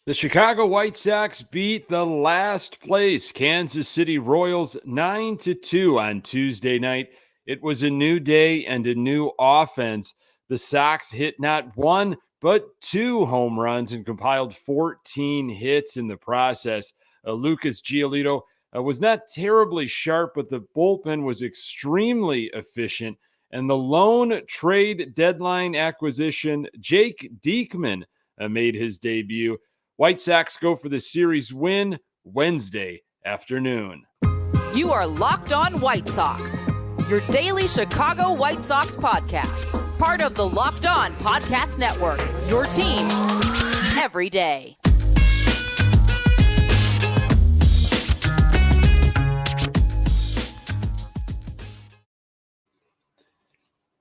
The Chicago White Sox beat the last place Kansas City Royals 9-2 on Tuesday night. It was a new day and a new offense. The Sox hit not one, but two home runs and compiled 14 hits in the process. Lucas Giolito was not terribly sharp, but the bullpen was extremely efficient. And the lone trade deadline acquisition, Jake Diekman, made his debut. White Sox go for the series win Wednesday afternoon. You are Locked On White Sox, your daily Chicago White Sox podcast. Part of the Locked On Podcast Network, your team every day.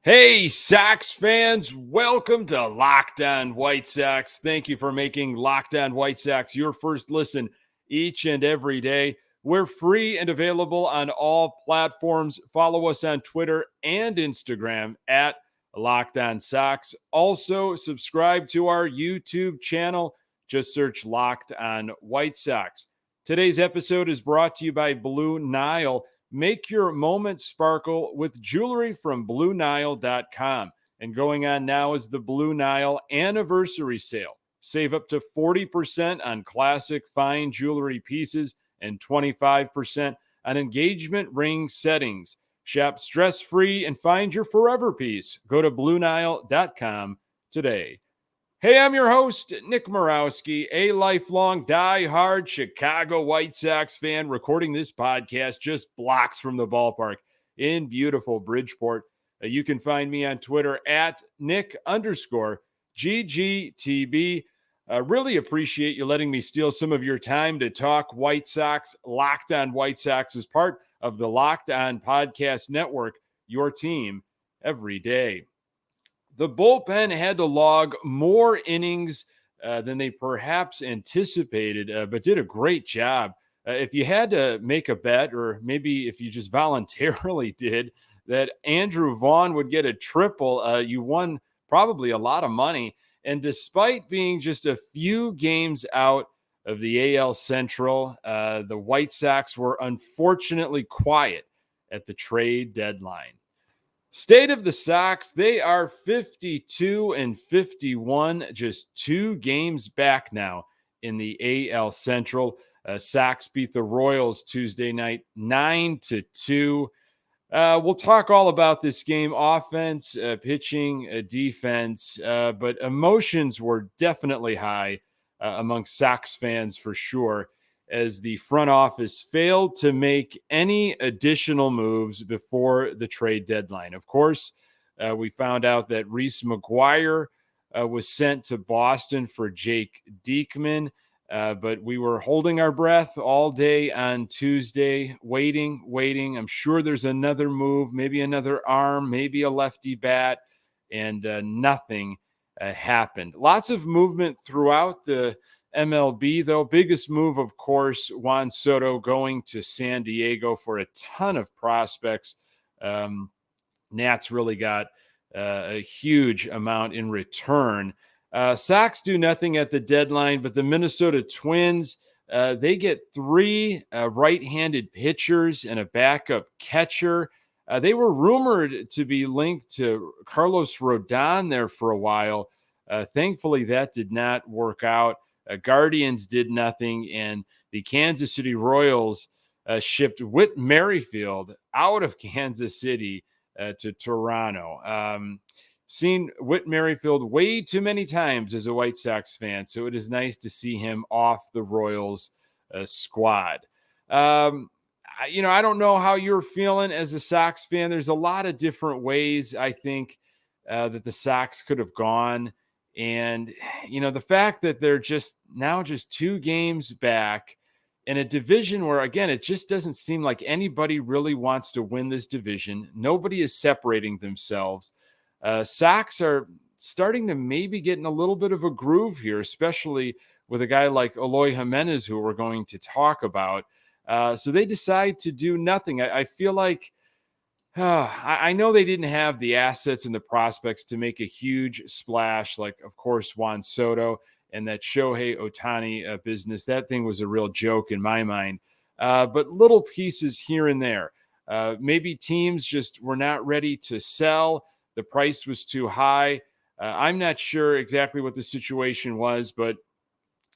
Hey, Sox fans, welcome to Locked On White Sox. Thank you for making Locked On White Sox your first listen each and every day. We're free and available on all platforms. Follow us on Twitter and Instagram at Locked On Sox. Also, subscribe to our YouTube channel. Just search Locked On White Sox. Today's episode is brought to you by Blue Nile. Make your moment sparkle with jewelry from BlueNile.com. And going on now is the Blue Nile Anniversary Sale. Save up to 40% on classic fine jewelry pieces and 25% on engagement ring settings. Shop stress-free and find your forever piece. Go to BlueNile.com today. Hey, I'm your host, Nick Morawski, a lifelong die-hard Chicago White Sox fan, recording this podcast just blocks from the ballpark in beautiful Bridgeport. You can find me on Twitter at Nick_GGTB. Really appreciate you letting me steal some of your time to talk White Sox. Locked On White Sox is part of the Locked On Podcast Network, your team every day. The bullpen had to log more innings than they perhaps anticipated, but did a great job. If you had to make a bet, or maybe if you just voluntarily did, that Andrew Vaughn would get a triple, you won probably a lot of money. And despite being just a few games out of the AL Central, the White Sox were unfortunately quiet at the trade deadline. State of the Sox, they are 52-51, just 2 games back now in the AL Central. Sox beat the Royals Tuesday night 9-2. We'll talk all about this game, offense, pitching, defense, but emotions were definitely high among Sox fans for sure, as the front office failed to make any additional moves before the trade deadline. Of course, we found out that Reese McGuire was sent to Boston for Jake Diekman, but we were holding our breath all day on Tuesday, waiting. I'm sure there's another move, maybe another arm, maybe a lefty bat, and nothing happened. Lots of movement throughout the MLB, though. Biggest move, of course, Juan Soto going to San Diego for a ton of prospects. Nats really got a huge amount in return. Sox do nothing at the deadline, but the Minnesota Twins, they get 3 right-handed pitchers and a backup catcher. They were rumored to be linked to Carlos Rodon there for a while. Thankfully, that did not work out. Guardians did nothing, and the Kansas City Royals shipped Whit Merrifield out of Kansas City to Toronto. Seen Whit Merrifield way too many times as a White Sox fan, so it is nice to see him off the Royals squad. I don't know how you're feeling as a Sox fan. There's a lot of different ways, I think, that the Sox could have gone. And, the fact that they're just 2 games back in a division where, again, it just doesn't seem like anybody really wants to win this division. Nobody is separating themselves. Sox are starting to maybe get in a little bit of a groove here, especially with a guy like Eloy Jimenez, who we're going to talk about. So they decide to do nothing. I feel like I know they didn't have the assets and the prospects to make a huge splash, like, of course, Juan Soto. and that Shohei Ohtani business. That thing was a real joke in my mind. But little pieces here and there. Maybe teams just were not ready to sell. The price was too high. I'm not sure exactly what the situation was, but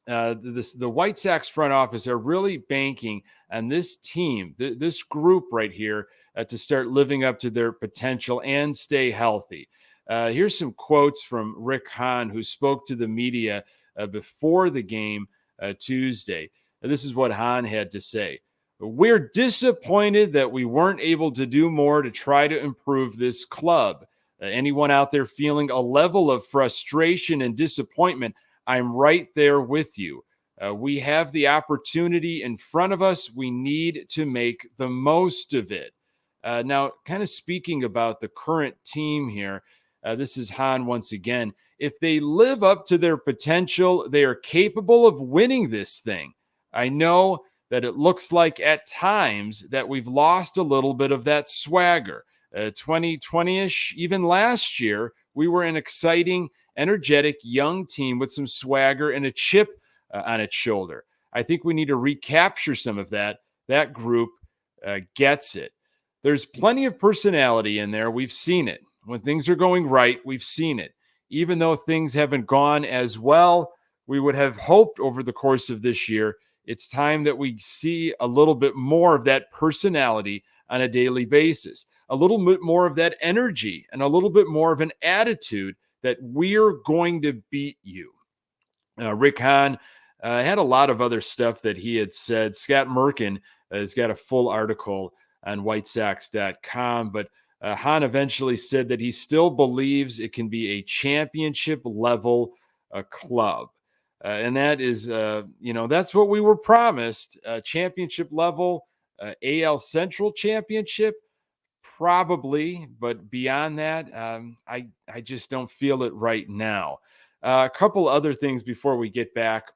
the White Sox front office are really banking on this team, this group right here, to start living up to their potential and stay healthy. Here's some quotes from Rick Hahn, who spoke to the media before the game Tuesday. This is what Hahn had to say. We're disappointed that we weren't able to do more to try to improve this club. Anyone out there feeling a level of frustration and disappointment, I'm right there with you. We have the opportunity in front of us. We need to make the most of it. Now, kind of speaking about the current team here, this is Hahn once again. If they live up to their potential, they are capable of winning this thing. I know that it looks like at times that we've lost a little bit of that swagger. 2020-ish, even last year, we were an exciting, energetic young team with some swagger and a chip on its shoulder. I think we need to recapture some of that. That group gets it. There's plenty of personality in there. We've seen it. When things are going right, we've seen it. Even though things haven't gone as well, we would have hoped over the course of this year. It's time that we see a little bit more of that personality on a daily basis, a little bit more of that energy, and a little bit more of an attitude that we're going to beat you. Rick Hahn had a lot of other stuff that he had said. Scott Merkin has got a full article on whitesox.com, but Hahn eventually said that he still believes it can be a championship level club. And that is, that's what we were promised. Championship level, AL Central championship, probably. But beyond that, I just don't feel it right now. A couple other things before we get back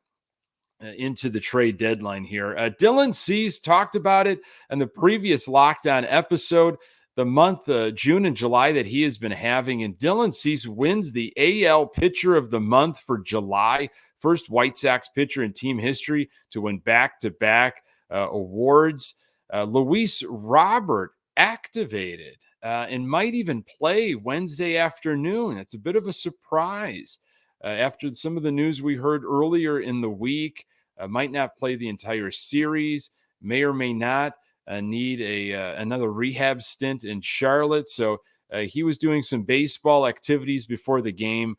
into the trade deadline here. Dylan Cease talked about it in the previous Lockdown episode, the month June and July that he has been having. And Dylan Cease wins the AL Pitcher of the Month for July. First White Sox pitcher in team history to win back-to-back awards. Luis Robert activated and might even play Wednesday afternoon. That's a bit of a surprise. After some of the news we heard earlier in the week, might not play the entire series, may or may not need another rehab stint in Charlotte. So he was doing some baseball activities before the game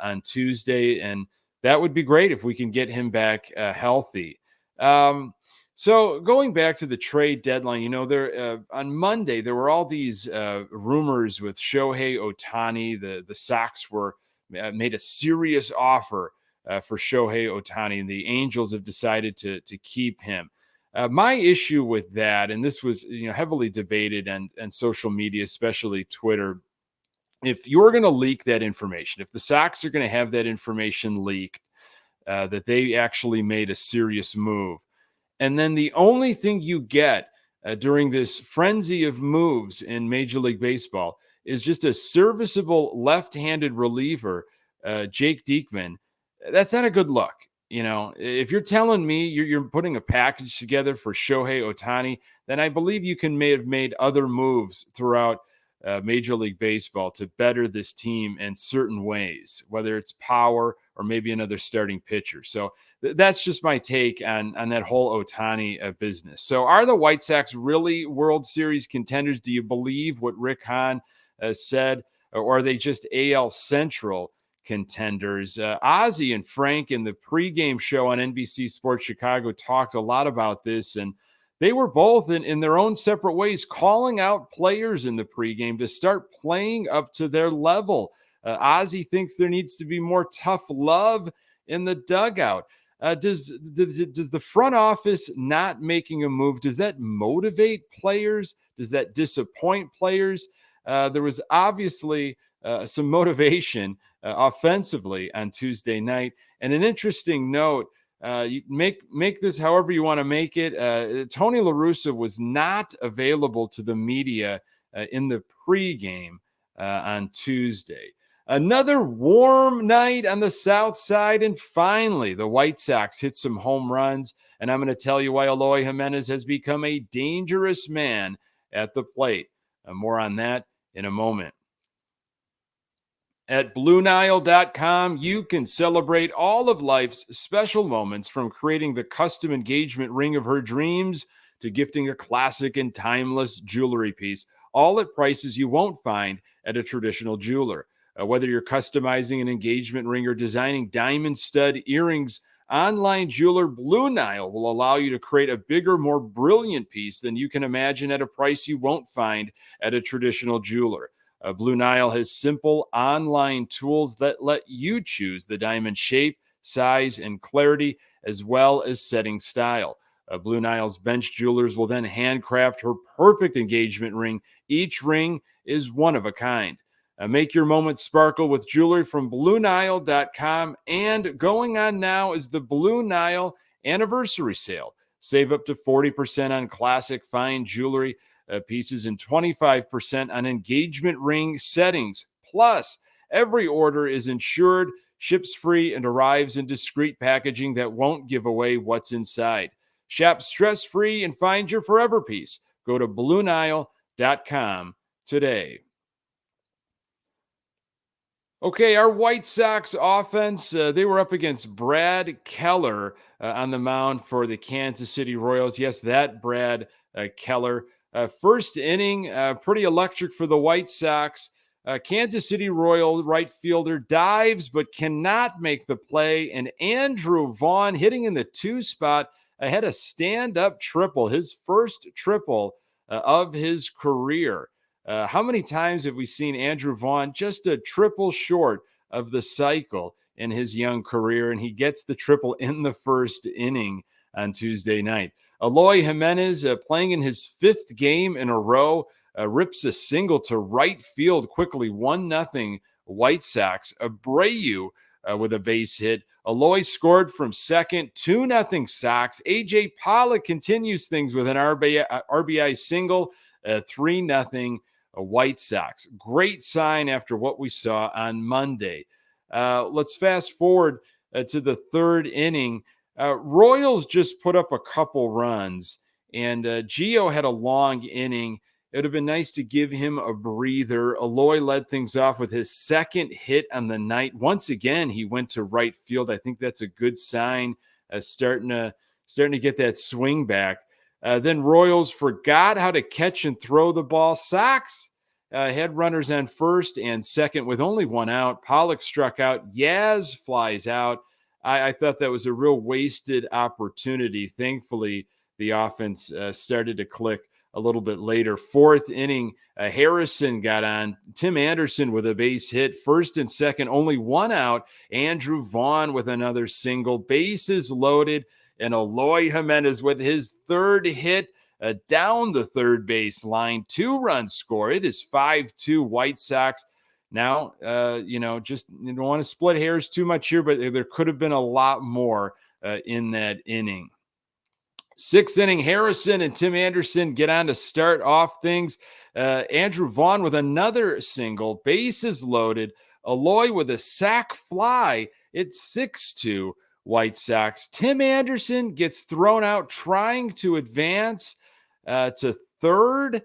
on Tuesday, and that would be great if we can get him back healthy. So going back to the trade deadline, there on Monday, there were all these rumors with Shohei Ohtani. The Sox made a serious offer for Shohei Ohtani, and the Angels have decided to keep him. My issue with that, and this was heavily debated and social media, especially Twitter, if you're going to leak that information, if the Sox are going to have that information leaked, that they actually made a serious move, and then the only thing you get during this frenzy of moves in Major League Baseball is just a serviceable left-handed reliever, Jake Diekman, that's not a good look. If you're telling me you're putting a package together for Shohei Ohtani, then I believe you can have made other moves throughout Major League Baseball to better this team in certain ways, whether it's power or maybe another starting pitcher. So that's just my take on that whole Ohtani business. So are the White Sox really World Series contenders? Do you believe what Rick Hahn said, or are they just AL Central contenders? Ozzie and Frank in the pregame show on NBC Sports Chicago talked a lot about this, and they were both in their own separate ways calling out players in the pregame to start playing up to their level. Ozzie thinks there needs to be more tough love in the dugout. Does the front office not making a move, does that motivate players? Does that disappoint players? There was obviously some motivation offensively on Tuesday night. And an interesting note, you make this however you want to make it. Tony La Russa was not available to the media in the pregame on Tuesday. Another warm night on the South Side, and finally, the White Sox hit some home runs, and I'm going to tell you why Eloy Jimenez has become a dangerous man at the plate. More on that in a moment. At BlueNile.com, you can celebrate all of life's special moments, from creating the custom engagement ring of her dreams to gifting a classic and timeless jewelry piece, all at prices you won't find at a traditional jeweler. Whether you're customizing an engagement ring or designing diamond stud earrings, online jeweler Blue Nile will allow you to create a bigger, more brilliant piece than you can imagine at a price you won't find at a traditional jeweler. Blue Nile has simple online tools that let you choose the diamond shape, size, and clarity, as well as setting style. Blue Nile's bench jewelers will then handcraft her perfect engagement ring. Each ring is one of a kind. Make your moment sparkle with jewelry from BlueNile.com. And going on now is the Blue Nile Anniversary Sale. Save up to 40% on classic fine jewelry pieces and 25% on engagement ring settings. Plus, every order is insured, ships free, and arrives in discreet packaging that won't give away what's inside. Shop stress-free and find your forever piece. Go to BlueNile.com today. Okay, our White Sox offense, they were up against Brad Keller on the mound for the Kansas City Royals. Yes, that Brad Keller. First inning, pretty electric for the White Sox. Kansas City Royal right fielder dives but cannot make the play, and Andrew Vaughn, hitting in the 2 spot, had a stand-up triple, his first triple of his career. How many times have we seen Andrew Vaughn just a triple short of the cycle in his young career, and he gets the triple in the first inning on Tuesday night. Eloy Jimenez, playing in his 5th game in a row, rips a single to right field quickly, 1-0 White Sox. Abreu with a base hit. Eloy scored from second, 2-0 Sox. A.J. Pollock continues things with an RBI single, 3-0 White Sox. Great sign after what we saw on Monday. Let's fast forward to the 3rd inning. Royals just put up a couple runs, and Gio had a long inning. It would have been nice to give him a breather. Eloy led things off with his 2nd hit on the night. Once again, he went to right field. I think that's a good sign, starting to get that swing back. Then Royals forgot how to catch and throw the ball. Sox had runners on first and second with only 1 out. Pollock struck out. Yaz flies out. I thought that was a real wasted opportunity. Thankfully, the offense started to click a little bit later. 4th inning, Harrison got on. Tim Anderson with a base hit. 1st and 2nd, only 1 out. Andrew Vaughn with another single. Bases loaded. And Eloy Jimenez with his 3rd hit down the 3rd base line. 2-run score. It is 5-2 White Sox. Now, just you don't want to split hairs too much here, but there could have been a lot more in that inning. 6th inning, Harrison and Tim Anderson get on to start off things. Andrew Vaughn with another single. Bases loaded. Eloy with a sac fly. It's 6-2 White Sox. Tim Anderson gets thrown out trying to advance to 3rd.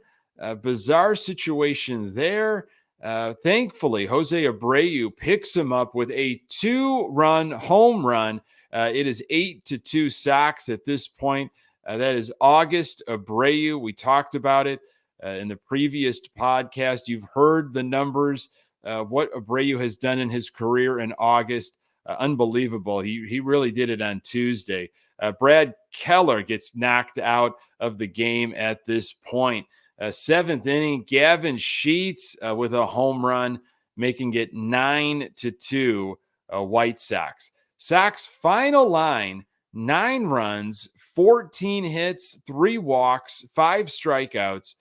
Bizarre situation there. Thankfully, Jose Abreu picks him up with a 2-run home run. It is 8-2 Sox at this point. That is August Abreu. We talked about it in the previous podcast. You've heard the numbers, what Abreu has done in his career in August. Unbelievable. He really did it on Tuesday. Brad Keller gets knocked out of the game at this point. 7th inning, Gavin Sheets with a home run, making it 9-2 White Sox. Sox final line, 9 runs, 14 hits, 3 walks, 5 strikeouts,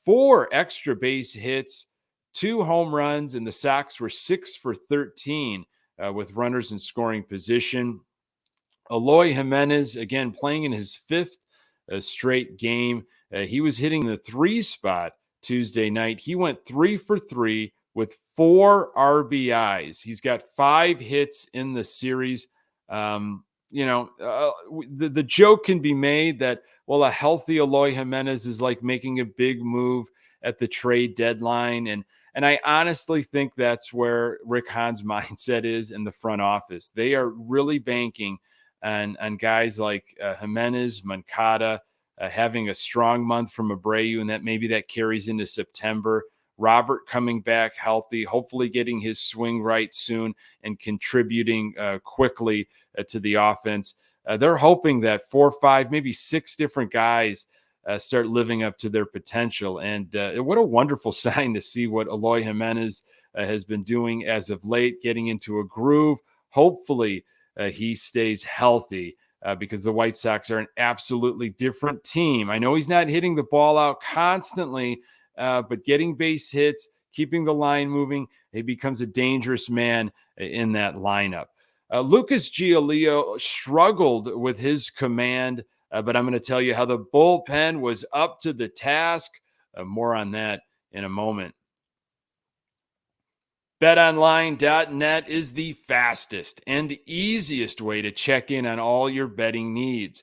4 extra base hits, 2 home runs, and the Sox were 6 for 13 with runners in scoring position. Eloy Jimenez, again, playing in his 5th straight game. He was hitting the 3 spot Tuesday night. He went 3 for 3 with 4 RBIs. He's got 5 hits in the series. The joke can be made that, well, a healthy Eloy Jimenez is like making a big move at the trade deadline. And I honestly think that's where Rick Hahn's mindset is in the front office. They are really banking on guys like Jimenez, Moncada, having a strong month from Abreu, and that carries into September. Robert coming back healthy, hopefully getting his swing right soon and contributing quickly to the offense. They're hoping that 4, 5, maybe 6 different guys start living up to their potential. And what a wonderful sign to see what Eloy Jimenez has been doing as of late, getting into a groove. Hopefully he stays healthy because the White Sox are an absolutely different team. I know he's not hitting the ball out constantly, but getting base hits, keeping the line moving, he becomes a dangerous man in that lineup. Lucas Giolito struggled with his command, but I'm going to tell you how the bullpen was up to the task. More on that in a moment. BetOnline.net is the fastest and easiest way to check in on all your betting needs.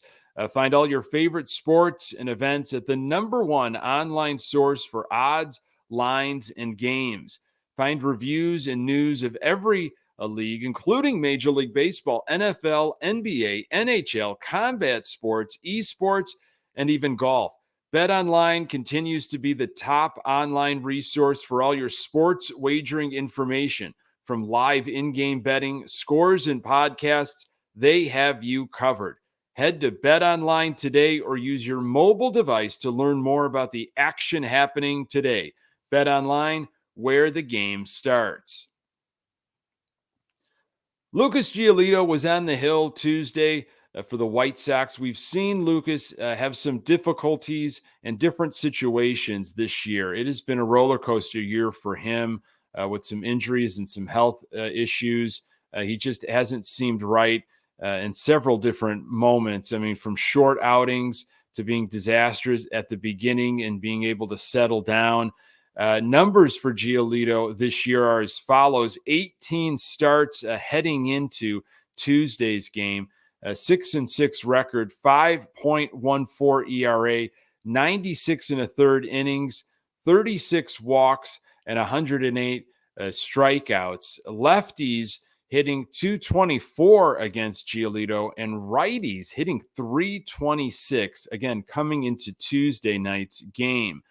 Find all your favorite sports and events at the #1 online source for odds, lines, and games. Find reviews and news of every league, including Major League Baseball, NFL, NBA, NHL, combat sports, esports, and even golf. BetOnline continues to be the top online resource for all your sports wagering information. From live in-game betting, scores, and podcasts, they have you covered. Head to BetOnline today or use your mobile device to learn more about the action happening today. BetOnline, where the game starts. Lucas Giolito was on the hill Tuesday for the White Sox. We've seen Lucas have some difficulties and different situations this year. It has been a roller coaster year for him with some injuries and some health issues. He just hasn't seemed right in several different moments. I mean, from short outings to being disastrous at the beginning and being able to settle down. Numbers for Giolito this year are as follows: 18 starts heading into Tuesday's game, a 6-6 record, 5.14 ERA, 96 1/3 innings, 36 walks, and 108 strikeouts. Lefties hitting .224 against Giolito, and righties hitting .326, again, coming into Tuesday night's game.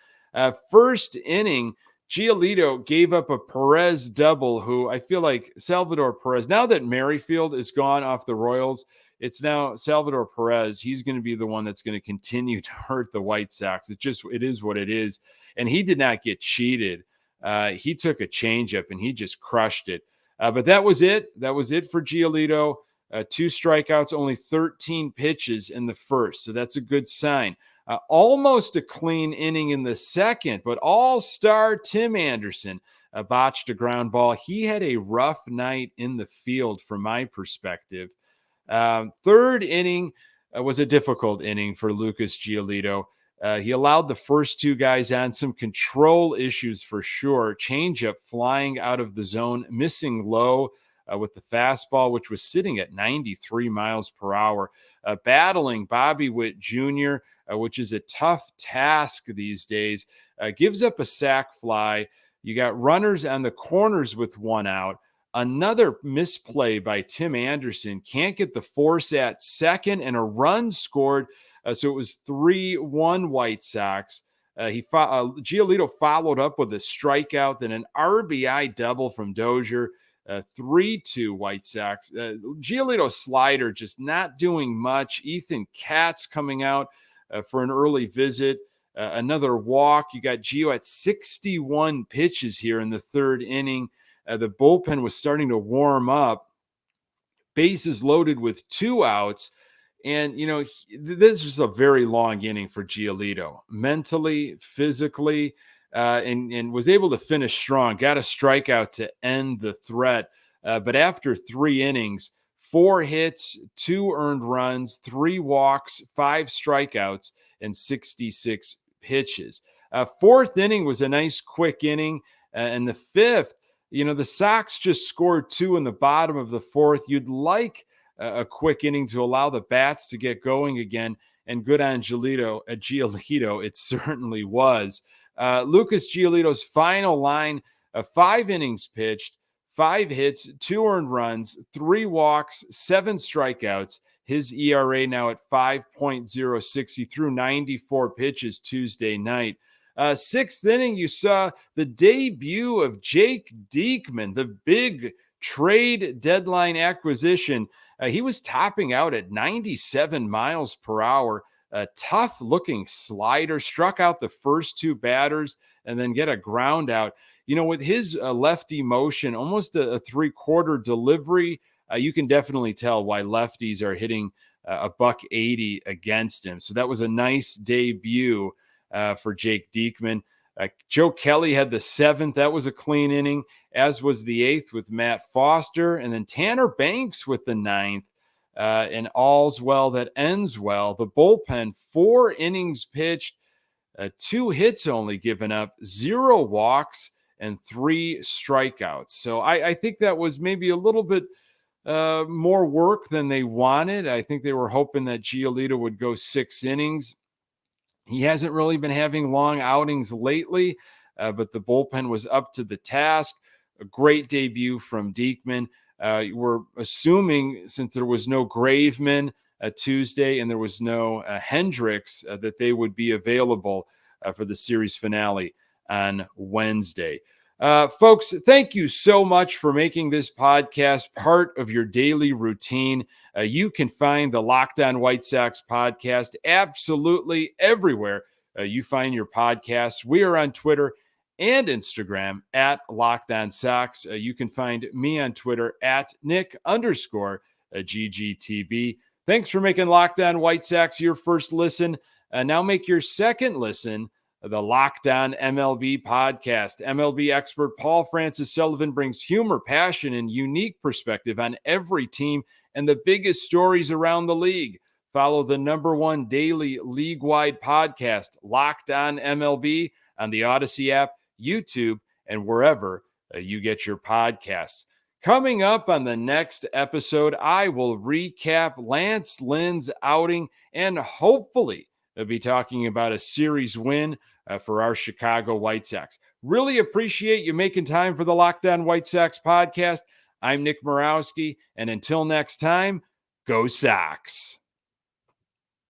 First inning, Giolito gave up a Perez double, who I feel like Salvador Perez, now that Merrifield is gone off the Royals, it's now Salvador Perez. He's going to be the one that's going to continue to hurt the White Sox. It is what it is. And he did not get cheated. He took a changeup and he just crushed it. But that was it. That was it for Giolito. 2 strikeouts, only 13 pitches in the first. So that's a good sign. Almost a clean inning in the second, but all-star Tim Anderson botched a ground ball. He had a rough night in the field from my perspective. Third inning was a difficult inning for Lucas Giolito. He allowed the first 2 guys on, some control issues for sure. Changeup flying out of the zone, missing low with the fastball, which was sitting at 93 miles per hour. Battling Bobby Witt Jr., which is a tough task these days, gives up a sac fly. You got runners on the corners with 1 out. Another misplay by Tim Anderson. Can't get the force at second, and a run scored. So it was 3-1 White Sox. Giolito followed up with a strikeout, then an RBI double from Dozier. 3-2 White Sox. Giolito slider just not doing much. Ethan Katz coming out for an early visit. Another walk. You got Gio at 61 pitches here in the third inning. The bullpen was starting to warm up. Bases loaded with 2 outs. And, this was a very long inning for Giolito, mentally, physically, and was able to finish strong. Got a strikeout to end the threat. But after 3 innings, 4 hits, 2 earned runs, 3 walks, 5 strikeouts, and 66 pitches. Fourth inning was a nice quick inning. And the fifth, the Sox just scored 2 in the bottom of the fourth. You'd like a quick inning to allow the bats to get going again. And good on Giolito, it certainly was. Lucas Giolito's final line, 5 innings pitched, 5 hits, 2 earned runs, 3 walks, 7 strikeouts. His ERA now at 5.06. He threw 94 pitches Tuesday night. 6th inning, you saw the debut of Jake Diekman, the big trade deadline acquisition. He was topping out at 97 miles per hour. A tough-looking slider, struck out the first 2 batters and then get a ground out. With his lefty motion, almost a 3/4 delivery, you can definitely tell why lefties are hitting a $180 against him. So that was a nice debut for Jake Diekman. Joe Kelly had the 7th. That was a clean inning, as was the 8th with Matt Foster. And then Tanner Banks with the 9th. And all's well that ends well. The bullpen, 4 innings pitched, 2 hits only given up, 0 walks, and 3 strikeouts. So I think that was maybe a little bit more work than they wanted. I think they were hoping that Giolito would go 6 innings. He hasn't really been having long outings lately, but the bullpen was up to the task. A great debut from Diekman. We're assuming, since there was no Graveman Tuesday and there was no Hendricks, that they would be available for the series finale on Wednesday. Folks, thank you so much for making this podcast part of your daily routine. You can find the Locked On White Sox podcast absolutely everywhere you find your podcasts. We are on Twitter and Instagram at Locked On Sox. You can find me on Twitter at Nick_GGTB. Thanks for making Locked On White Sox your first listen. Now make your second listen the Locked On MLB podcast. MLB expert Paul Francis Sullivan brings humor, passion, and unique perspective on every team and the biggest stories around the league. Follow the #1 daily league-wide podcast, Locked On MLB, on the Odyssey app, YouTube, and wherever you get your podcasts. Coming up on the next episode, I will recap Lance Lynn's outing and hopefully be talking about a series win for our Chicago White Sox. Really appreciate you making time for the Locked On White Sox podcast. I'm Nick Morawski, and until next time, go Sox.